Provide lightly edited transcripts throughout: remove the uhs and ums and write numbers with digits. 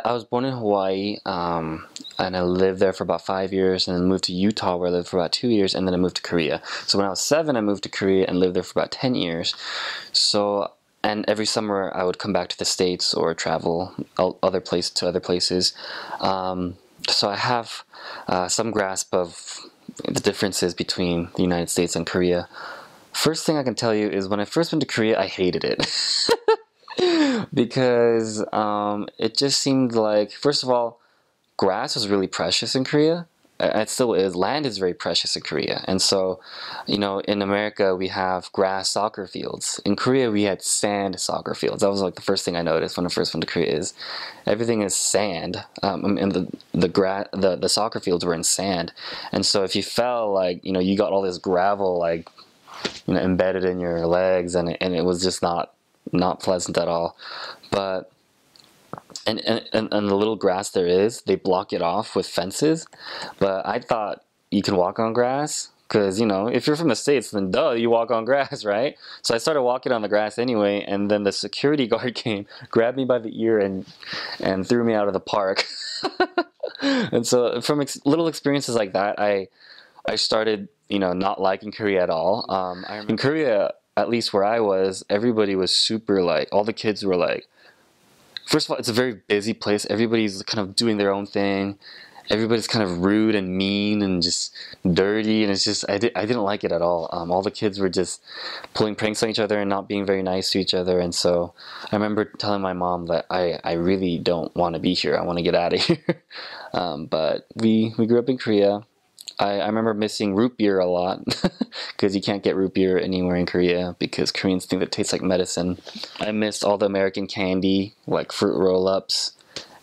I was born in Hawaii, and I lived there for about 5 years, and then moved to Utah, where I lived for about 2 years, and then I moved to Korea. So when I was 7, I moved to Korea and lived there for about 10 years. So, and every summer I would come back to the States or travel to other places. So I have some grasp of the differences between the United States and Korea. First thing I can tell you is when I first went to Korea, I hated it. Because it just seemed like, first of all, grass was really precious in Korea. It still is. Land is very precious in Korea. And so, in America, we have grass soccer fields. In Korea, we had sand soccer fields. That was like the first thing I noticed when I first went to Korea is everything is sand. And the soccer fields were in sand. And so if you fell, like, you got all this gravel, like, embedded in your legs, and it was just not pleasant at all. But and the little grass there is, they block it off with fences. But I thought you can walk on grass because if you're from the States, then duh, you walk on grass, right? So I started walking on the grass anyway, and then the security guard came, grabbed me by the ear, and threw me out of the park. And so from little experiences like that, I started not liking Korea at all. In Korea, at least where I was, everybody was super, like, all the kids were like, first of all, it's a very busy place. Everybody's kind of doing their own thing. Everybody's kind of rude and mean and just dirty, and it's just, I didn't like it at all. All the kids were just pulling pranks on each other and not being very nice to each other. And so I remember telling my mom that I really don't want to be here. I want to get out of here. But we grew up in Korea. I remember missing root beer a lot because you can't get root beer anywhere in Korea because Koreans think that it tastes like medicine. I missed all the American candy, like fruit roll-ups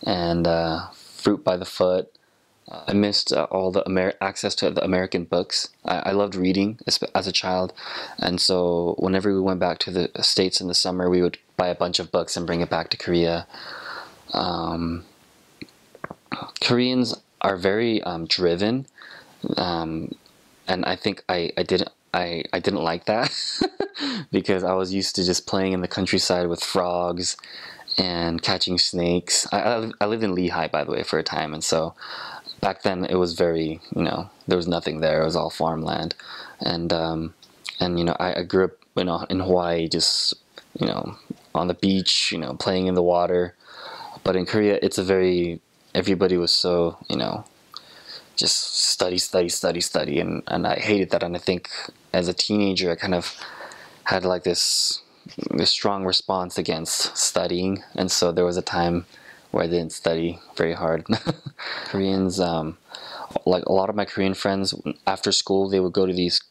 and fruit by the foot. I missed all the access to the American books. I loved reading as a child, and so whenever we went back to the States in the summer, we would buy a bunch of books and bring it back to Korea. Koreans are very driven. And I think I didn't like that because I was used to just playing in the countryside with frogs and catching snakes. I lived in Lehigh, by the way, for a time, and so back then it was very, there was nothing there. It was all farmland, and I grew up in Hawaii, just on the beach, playing in the water. But in Korea, everybody was so just study, and I hated that. And I think as a teenager, I kind of had like this strong response against studying, and so there was a time where I didn't study very hard. Koreans, like a lot of my Korean friends, after school they would go to these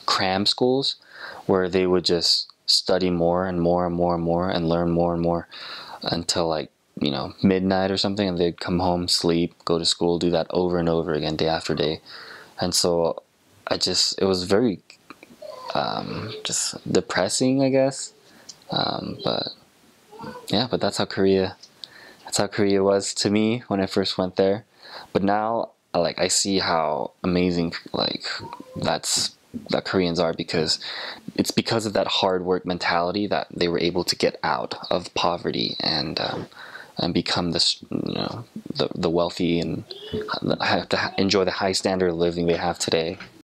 cram schools where they would just study more and more and more and more and learn more and more until like midnight or something, and they'd come home, sleep, go to school, do that over and over again, day after day. And so it was very just depressing, I guess. But yeah, but that's how Korea was to me when I first went there. But now, like, I see how amazing, like, that Koreans are, because it's because of that hard work mentality that they were able to get out of poverty and become this, the wealthy, and have to enjoy the high standard of living they have today.